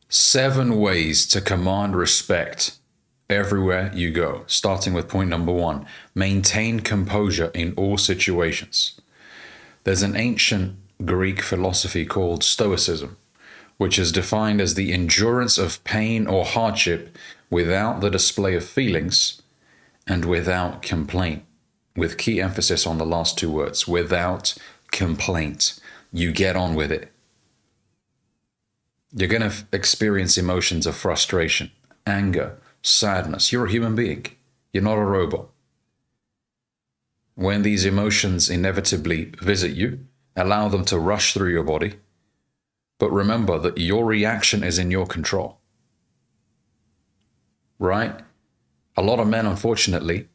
7 ways to command respect everywhere you go. Starting with point number 1, maintain composure in all situations. There's an ancient Greek philosophy called Stoicism, which is defined as the endurance of pain or hardship without the display of feelings and without complaint, with key emphasis on the last 2 words, without complaint. You get on with it. You're going to experience emotions of frustration, anger, sadness. You're a human being. You're not a robot. When these emotions inevitably visit you, allow them to rush through your body. But remember that your reaction is in your control. Right? A lot of men, unfortunately,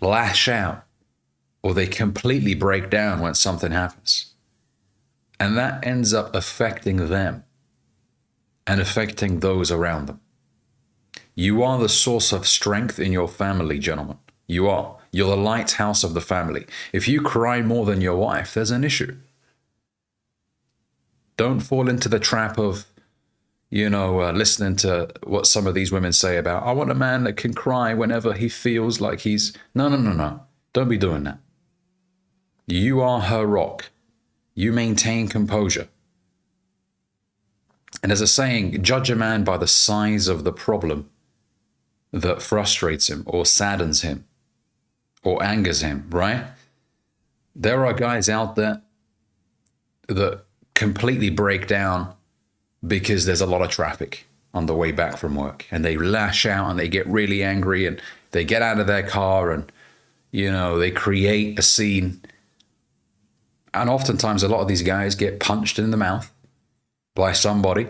lash out or they completely break down when something happens. And that ends up affecting them and affecting those around them. You are the source of strength in your family, gentlemen. You are. You're the lighthouse of the family. If you cry more than your wife, there's an issue. Don't fall into the trap of, listening to what some of these women say about, I want a man that can cry whenever he feels like he's... No. Don't be doing that. You are her rock. You maintain composure. And as a saying, judge a man by the size of the problem that frustrates him or saddens him or angers him, right? There are guys out there that completely break down because there's a lot of traffic on the way back from work, and they lash out and they get really angry and they get out of their car and, they create a scene. And oftentimes a lot of these guys get punched in the mouth by somebody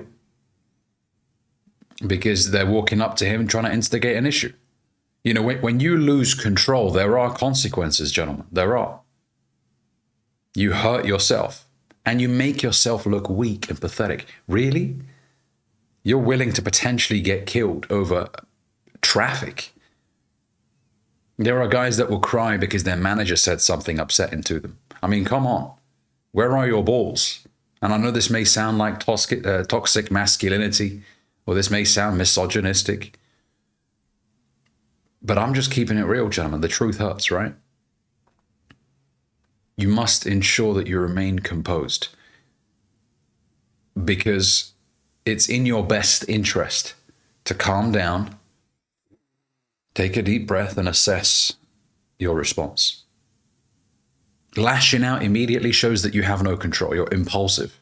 because they're walking up to him trying to instigate an issue. When you lose control, there are consequences, gentlemen. There are. You hurt yourself and you make yourself look weak and pathetic. Really? You're willing to potentially get killed over traffic. There are guys that will cry because their manager said something upsetting to them. I mean, come on. Where are your balls? And I know this may sound like toxic masculinity, or this may sound misogynistic, but I'm just keeping it real, gentlemen. The truth hurts, right? You must ensure that you remain composed because it's in your best interest to calm down, take a deep breath, and assess your response. Lashing out immediately shows that you have no control. You're impulsive.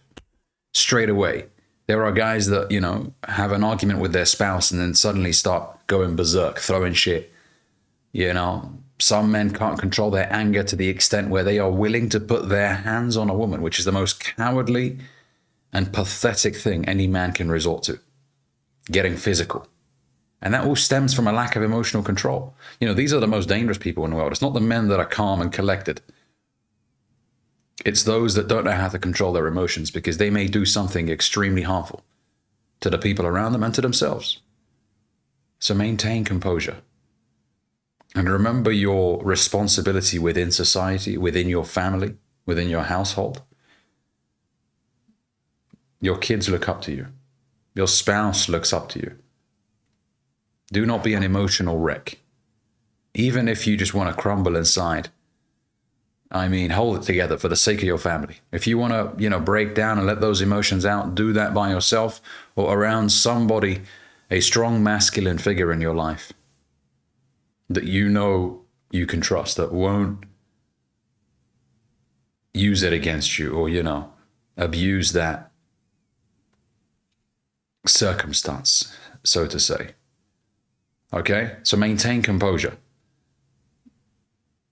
Straight away. There are guys that, have an argument with their spouse and then suddenly start going berserk, throwing shit. Some men can't control their anger to the extent where they are willing to put their hands on a woman, which is the most cowardly and pathetic thing any man can resort to. Getting physical. And that all stems from a lack of emotional control. These are the most dangerous people in the world. It's not the men that are calm and collected. It's those that don't know how to control their emotions because they may do something extremely harmful to the people around them and to themselves. So maintain composure. And remember your responsibility within society, within your family, within your household. Your kids look up to you. Your spouse looks up to you. Do not be an emotional wreck. Even if you just want to crumble inside. Hold it together for the sake of your family. If you want to, break down and let those emotions out, do that by yourself or around somebody, a strong masculine figure in your life that you can trust, that won't use it against you or, abuse that circumstance, so to say. Okay? So maintain composure.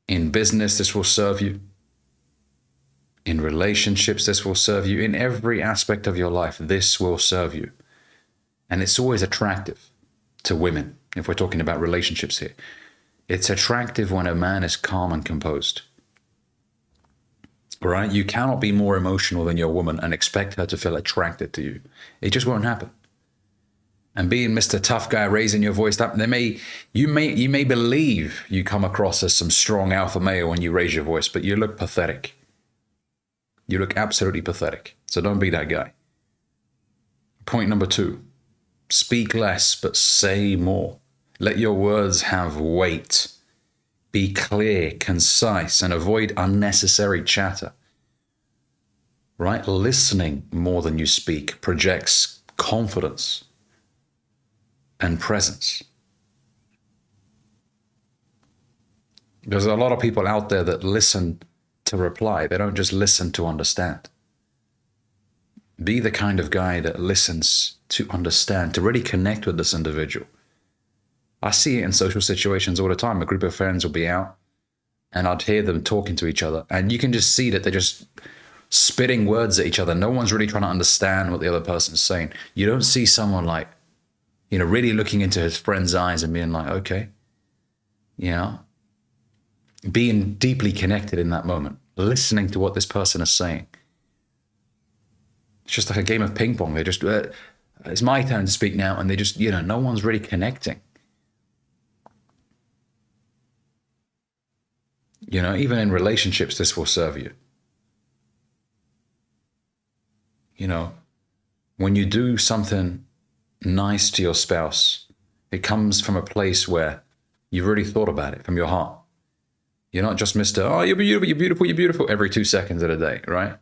In business, this will serve you. In relationships, this will serve you. In every aspect of your life, this will serve you. And it's always attractive to women, if we're talking about relationships here. It's attractive when a man is calm and composed. Right? You cannot be more emotional than your woman and expect her to feel attracted to you. It just won't happen. And being Mr. Tough Guy, raising your voice up, you may believe you come across as some strong alpha male when you raise your voice, but you look pathetic. You look absolutely pathetic. So don't be that guy. Point number 2, Speak less, but say more. Let your words have weight. Be clear, concise, and avoid unnecessary chatter. Right? Listening more than you speak projects confidence and presence. There's a lot of people out there that listen to reply. They don't just listen to understand. Be the kind of guy that listens to understand, to really connect with this individual. I see it in social situations all the time. A group of friends will be out and I'd hear them talking to each other. And you can just see that they're just spitting words at each other. No one's really trying to understand what the other person's saying. You don't see someone like, really looking into his friend's eyes and being like, okay, being deeply connected in that moment, listening to what this person is saying. It's just like a game of ping pong. They just, it's my turn to speak now. And they just, no one's really connecting. Even in relationships, this will serve you. When you do something nice to your spouse, it comes from a place where you've really thought about it from your heart. You're not just Mr. Oh, you're beautiful, you're beautiful, you're beautiful every 2 seconds of the day, right?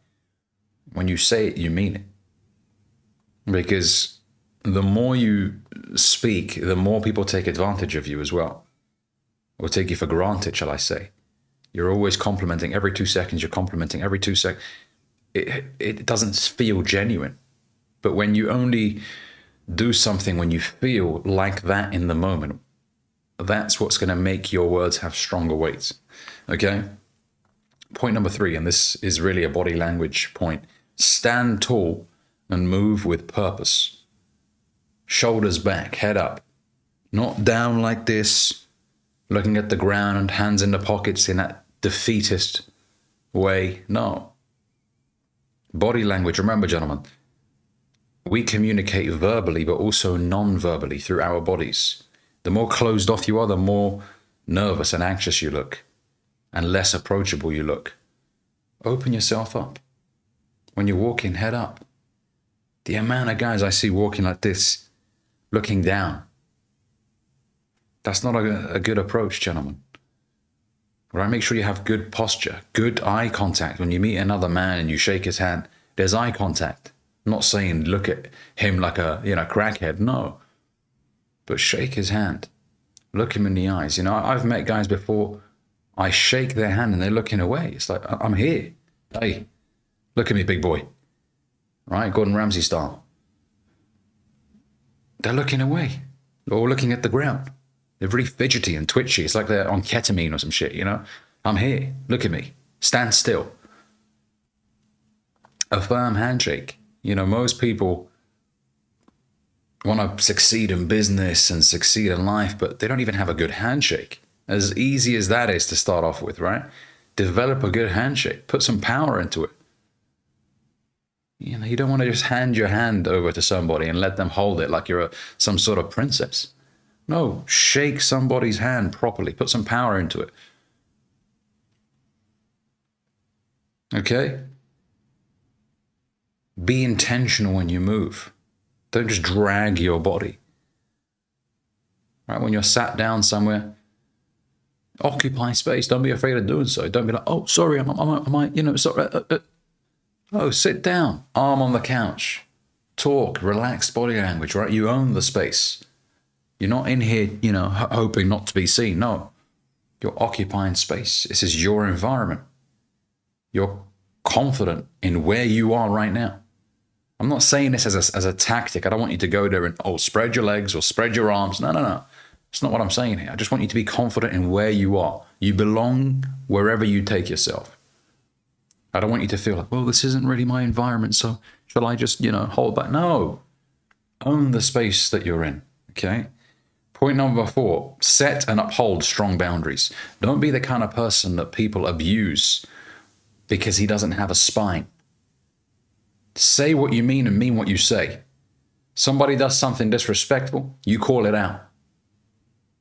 When you say it, you mean it. Because the more you speak, the more people take advantage of you as well. Or take you for granted, shall I say. You're always complimenting. Every 2 seconds, you're complimenting. Every 2 seconds. It doesn't feel genuine. But when you only do something when you feel like that in the moment, that's what's going to make your words have stronger weight. Okay? Point number 3, and this is really a body language point. Stand tall and move with purpose. Shoulders back, head up. Not down like this, looking at the ground and hands in the pockets in that defeatist way. No. Body language, remember, gentlemen, we communicate verbally, but also non-verbally through our bodies. The more closed off you are, the more nervous and anxious you look, and less approachable you look. Open yourself up. When you're walking, head up. The amount of guys I see walking like this, looking down, that's not a good approach, gentlemen. Right? Make sure you have good posture, good eye contact. When you meet another man and you shake his hand, there's eye contact. I'm not saying look at him like a crackhead, no. But shake his hand. Look him in the eyes. I've met guys before, I shake their hand and they're looking away. It's like, I'm here. Hey, look at me, big boy. Right? Gordon Ramsay style. They're looking away or looking at the ground. They're really fidgety and twitchy. It's like they're on ketamine or some shit, I'm here. Look at me. Stand still. A firm handshake. Most people want to succeed in business and succeed in life, but they don't even have a good handshake. As easy as that is to start off with, right? Develop a good handshake. Put some power into it. You don't want to just hand your hand over to somebody and let them hold it like you're some sort of princess. No, shake somebody's hand properly. Put some power into it. Okay? Be intentional when you move. Don't just drag your body. Right? When you're sat down somewhere, occupy space. Don't be afraid of doing so. Don't be like, oh, sorry, sorry. Oh, sit down. Arm on the couch. Talk. Relaxed body language, right? You own the space. You're not in here, hoping not to be seen. No. You're occupying space. This is your environment. You're confident in where you are right now. I'm not saying this as a tactic. I don't want you to go there and, spread your legs or spread your arms. No. That's not what I'm saying here. I just want you to be confident in where you are. You belong wherever you take yourself. I don't want you to feel like, well, this isn't really my environment, so shall I just, hold back? No. Own the space that you're in, okay? Point number 4, set and uphold strong boundaries. Don't be the kind of person that people abuse because he doesn't have a spine. Say what you mean and mean what you say. Somebody does something disrespectful, you call it out.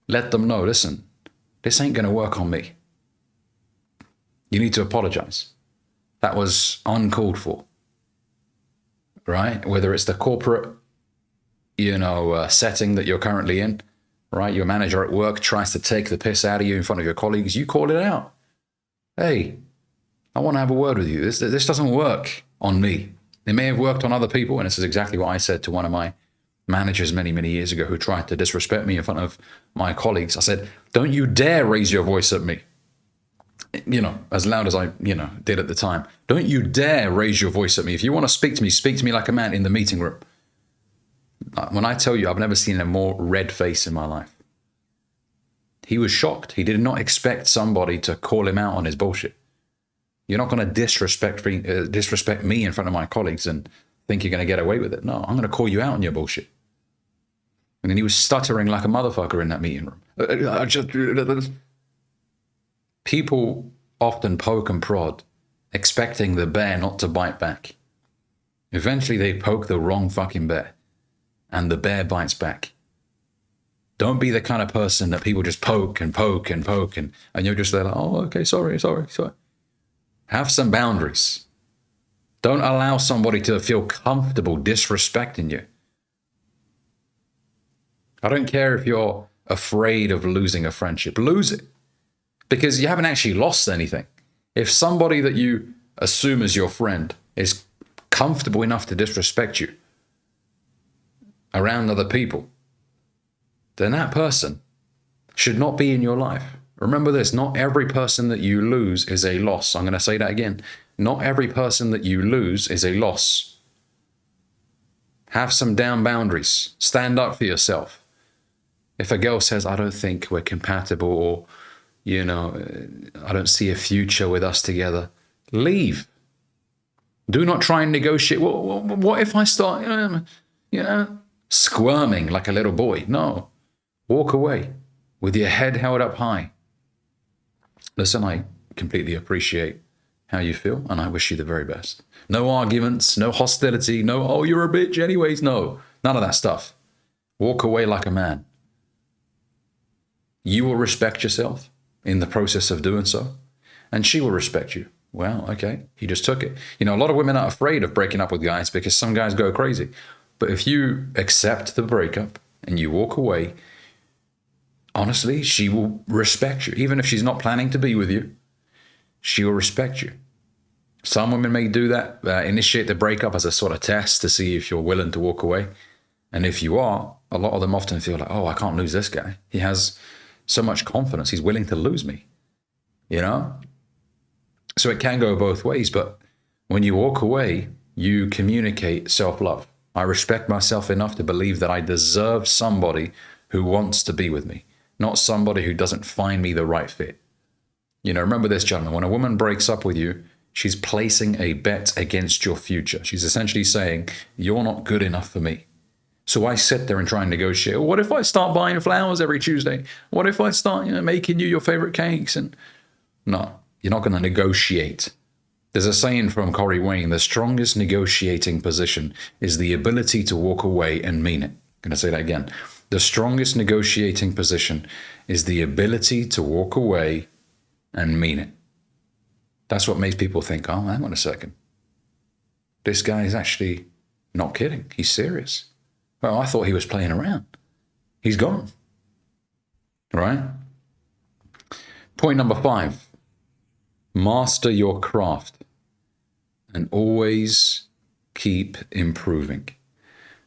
Let them know, listen, this ain't going to work on me. You need to apologize. That was uncalled for. Right? Whether it's the corporate setting that you're currently in, right? Your manager at work tries to take the piss out of you in front of your colleagues. You call it out. Hey, I want to have a word with you. This doesn't work on me. It may have worked on other people, and this is exactly what I said to one of my managers many, many years ago who tried to disrespect me in front of my colleagues. I said, don't you dare raise your voice at me. As loud as I, did at the time. Don't you dare raise your voice at me. If you want to speak to me like a man in the meeting room. When I tell you, I've never seen a more red face in my life. He was shocked. He did not expect somebody to call him out on his bullshit. You're not going to disrespect me in front of my colleagues and think you're going to get away with it. No, I'm going to call you out on your bullshit. And then he was stuttering like a motherfucker in that meeting room. People often poke and prod, expecting the bear not to bite back. Eventually they poke the wrong fucking bear, and the bear bites back. Don't be the kind of person that people just poke and poke and poke, and you're just there like, oh, okay, sorry. Have some boundaries. Don't allow somebody to feel comfortable disrespecting you. I don't care if you're afraid of losing a friendship. Lose it. Because you haven't actually lost anything. If somebody that you assume as your friend is comfortable enough to disrespect you around other people, then that person should not be in your life. Remember this, not every person that you lose is a loss. I'm going to say that again. Not every person that you lose is a loss. Have some damn boundaries. Stand up for yourself. If a girl says, I don't think we're compatible, or, I don't see a future with us together, leave. Do not try and negotiate. What if I start, squirming like a little boy? No. Walk away with your head held up high. Listen, I completely appreciate how you feel, and I wish you the very best. No arguments, no hostility, no, oh, you're a bitch anyways. No, none of that stuff. Walk away like a man. You will respect yourself in the process of doing so, and she will respect you. Well, okay, he just took it. A lot of women are afraid of breaking up with guys because some guys go crazy. But if you accept the breakup and you walk away, honestly, she will respect you. Even if she's not planning to be with you, she will respect you. Some women may do that, initiate the breakup as a sort of test to see if you're willing to walk away. And if you are, a lot of them often feel like, oh, I can't lose this guy. He has so much confidence. He's willing to lose me, So it can go both ways. But when you walk away, you communicate self-love. I respect myself enough to believe that I deserve somebody who wants to be with me, not somebody who doesn't find me the right fit. Remember this, gentlemen, when a woman breaks up with you, she's placing a bet against your future. She's essentially saying, you're not good enough for me. So I sit there and try and negotiate. What if I start buying flowers every Tuesday? What if I start, making you your favorite cakes? And no, you're not going to negotiate. There's a saying from Corey Wayne, the strongest negotiating position is the ability to walk away and mean it. I'm going to say that again. The strongest negotiating position is the ability to walk away and mean it. That's what makes people think, oh, hang on a second. This guy is actually not kidding. He's serious. Well, I thought he was playing around. He's gone. Right? Point number 5. Master your craft and always keep improving.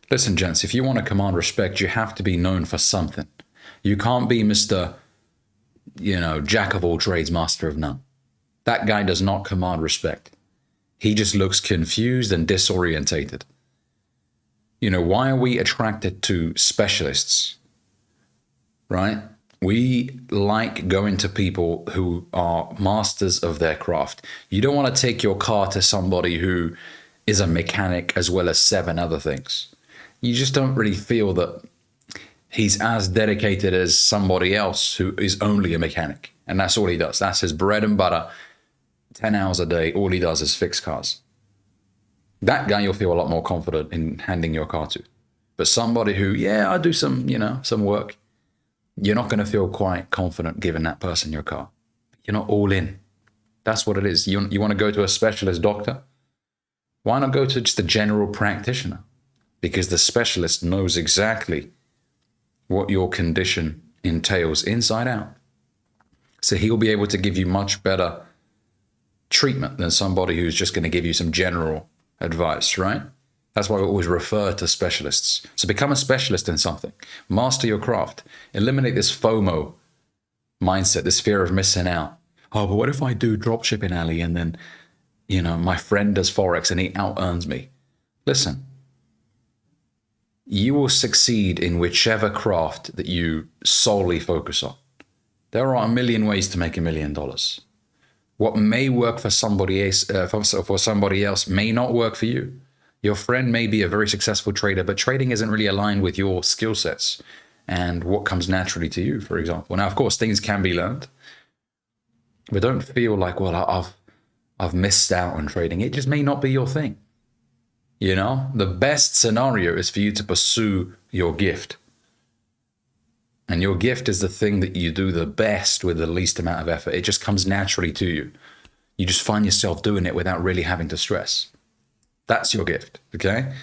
Listen, gents, if you want to command respect, you have to be known for something. You can't be Mr., jack of all trades, master of none. That guy does not command respect. He just looks confused and disorientated. Why are we attracted to specialists? Right? We like going to people who are masters of their craft. You don't want to take your car to somebody who is a mechanic as well as 7 other things. You just don't really feel that he's as dedicated as somebody else who is only a mechanic. And that's all he does. That's his bread and butter. 10 hours a day, all he does is fix cars. That guy you'll feel a lot more confident in handing your car to. But somebody who, I do some work, you're not going to feel quite confident giving that person your car. You're not all in. That's what it is. You want to go to a specialist doctor? Why not go to just a general practitioner? because the specialist knows exactly what your condition entails inside out. So he'll be able to give you much better treatment than somebody who's just going to give you some general advice, right? That's why we always refer to specialists. So become a specialist in something. Master your craft. Eliminate this FOMO mindset, this fear of missing out. Oh, but what if I do dropshipping, Ali, and then, my friend does Forex and he out-earns me? Listen, you will succeed in whichever craft that you solely focus on. There are a million ways to make $1 million. What may work for somebody else may not work for you. Your friend may be a very successful trader, but trading isn't really aligned with your skill sets and what comes naturally to you, for example. Now, of course, things can be learned, but don't feel like, well, I've missed out on trading. It just may not be your thing. The best scenario is for you to pursue your gift. And your gift is the thing that you do the best with the least amount of effort. It just comes naturally to you. You just find yourself doing it without really having to stress. That's your gift, okay?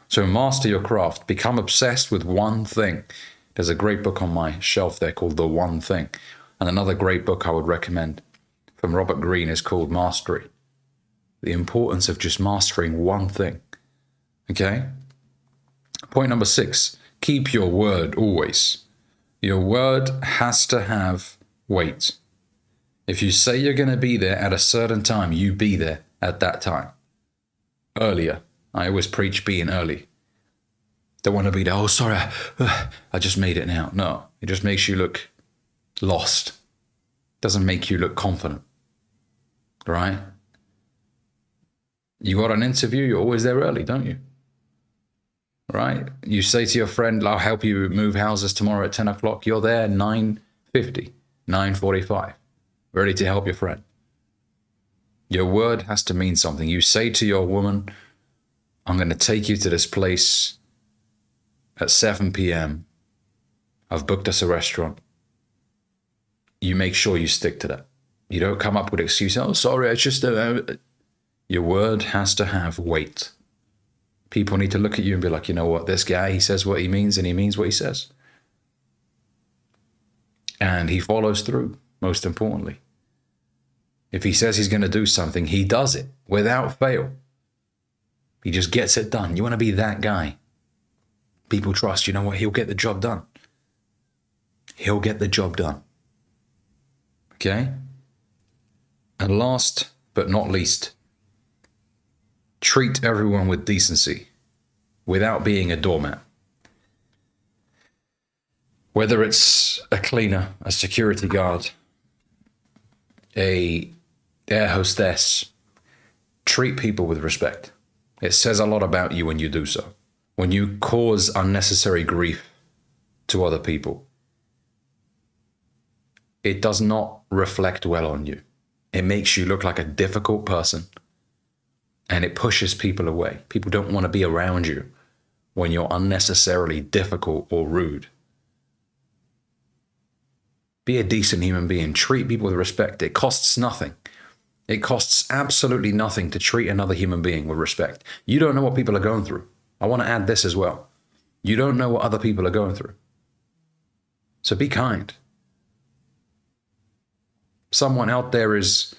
So master your craft. Become obsessed with one thing. There's a great book on my shelf there called The One Thing. And another great book I would recommend from Robert Greene is called Mastery. The importance of just mastering one thing, okay? Point number 6, keep your word always. Your word has to have weight. If you say you're going to be there at a certain time, you be there at that time. Earlier. I always preach being early. Don't want to be there, oh, sorry, I just made it now. No, it just makes you look lost. Doesn't make you look confident. Right? You got an interview, you're always there early, don't you? Right? You say to your friend, I'll help you move houses tomorrow at 10 o'clock. You're there 9:50, 9:45, ready to help your friend. Your word has to mean something. You say to your woman, I'm going to take you to this place at 7 p.m. I've booked us a restaurant. You make sure you stick to that. You don't come up with excuses. Oh, sorry, it's just... Your word has to have weight. People need to look at you and be like, you know what, this guy, he says what he means and he means what he says. And he follows through, most importantly. If he says he's going to do something, he does it without fail. He just gets it done. You want to be that guy. People trust, you know what, he'll get the job done. He'll get the job done. Okay? And last but not least, treat everyone with decency without being a doormat. Whether it's a cleaner, a security guard, a air hostess, treat people with respect. It says a lot about you when you do so. When you cause unnecessary grief to other people, it does not reflect well on you. It makes you look like a difficult person. And it pushes people away. People don't want to be around you when you're unnecessarily difficult or rude. Be a decent human being. Treat people with respect. It costs nothing. It costs absolutely nothing to treat another human being with respect. You don't know what people are going through. I want to add this as well. You don't know what other people are going through. So be kind. Someone out there is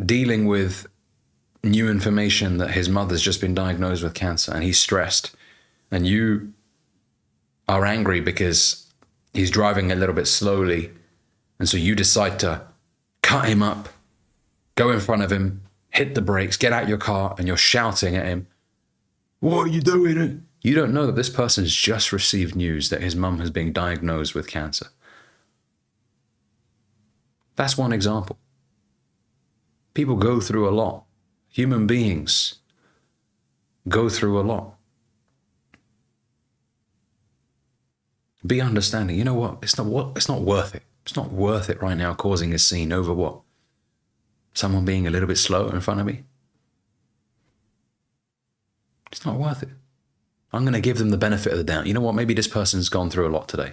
dealing with new information that his mother's just been diagnosed with cancer and he's stressed, and you are angry because he's driving a little bit slowly, and so you decide to cut him up, go in front of him, hit the brakes, get out your car, and you're shouting at him, what are you doing? You don't know that this person has just received news that his mum has been diagnosed with cancer. That's one example. People go through a lot. Human beings go through a lot. Be understanding. You know what? It's not worth it. It's not worth it right now causing a scene over what? Someone being a little bit slow in front of me? It's not worth it. I'm going to give them the benefit of the doubt. You know what? Maybe this person's gone through a lot today.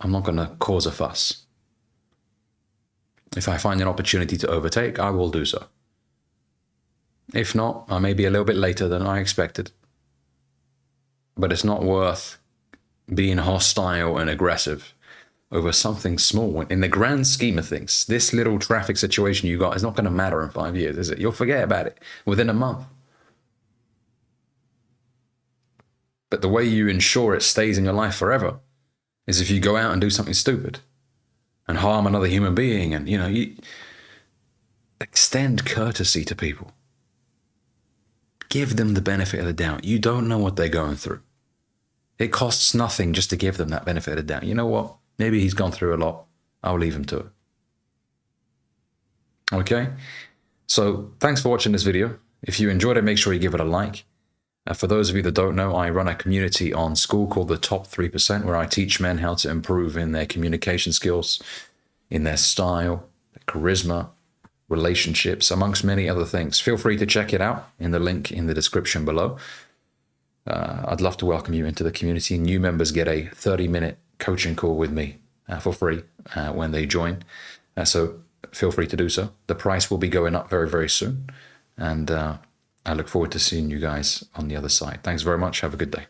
I'm not going to cause a fuss. If I find an opportunity to overtake, I will do so. If not, I may be a little bit later than I expected, but it's not worth being hostile and aggressive over something small. In the grand scheme of things, this little traffic situation you got is not going to matter in 5 years, is it? You'll forget about it within a month. But the way you ensure it stays in your life forever is if you go out and do something stupid and harm another human being, and you extend courtesy to people. Give them the benefit of the doubt. You don't know what they're going through. It costs nothing just to give them that benefit of the doubt. You know what? Maybe he's gone through a lot. I'll leave him to it. Okay? So thanks for watching this video. If you enjoyed it, make sure you give it a like. For those of you that don't know, I run a community on School called the Top 3%, where I teach men how to improve in their communication skills, in their style, their charisma, relationships, amongst many other things. Feel free to check it out in the link in the description below. I'd love to welcome you into the community. New members get a 30-minute coaching call with me for free when they join. So feel free to do so. The price will be going up very, very soon. And I look forward to seeing you guys on the other side. Thanks very much. Have a good day.